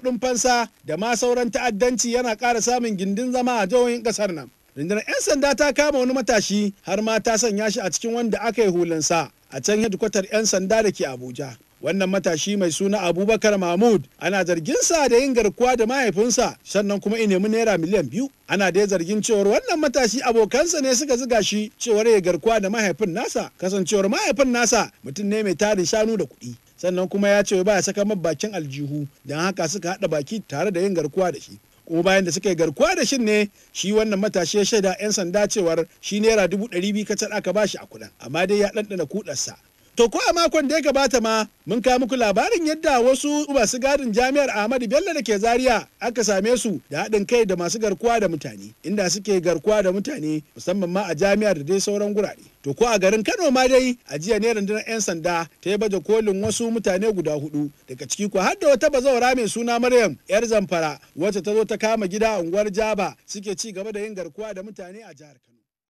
kuɗin fansa da ma sauran ta'addanci yana ƙara samun gindin zama a jihohin ƙasar nan. Rundunar 'yan sanda ta kama wani matashi har ma ta sanya shi a cikin wanda aka yi hulansa a can hedikwatar 'yan sanda da ke Abuja. Wannan matashi mai suna Abubakar Mahmud ana zarginsa da yin garkuwa da mahaifinsa sannan kuma in nemi naira miliyan 2. Ana dai zargin cewar wannan matashi abokansa ne suka ziga shi cewar ya garkuwa da mahaifin nasa, kasancewar mahaifin nasa mutum ne mai tarin shanu da kuɗi. Sannan kuma ya ce baya saka bakin aljihu, don haka suka haɗa baki tare da yin garkuwa da shi. Kuma bayan da suka yi garkuwa da shin ne shi wannan matashi ya shaida 'yan sanda cewar shi naira 200,000 kacal aka bashi a kuɗin, amma dai ya ɗanɗana kuɗarsa. To ko a makon da ya gabata ma mun kawo muku labarin yadda wasu masu gadin jami'ar Ahmadu Bello da ke Zaria aka same su da haɗin kai da masu garkuwa da mutane, inda suke garkuwa da mutane musamman ma a jami'ar da dai sauran gurare. To ko a garin Kano ma dai a jiya ne rundunar 'yan sanda ta yi baje kolin wasu mutane guda 4 daga ciki ko har da wata bazawara mai suna Maryam 'yar Zamfara wacce ta zo ta kama gida a unguwar Jaba suke ci gaba da yin garkuwa da mutane a jihar Kano.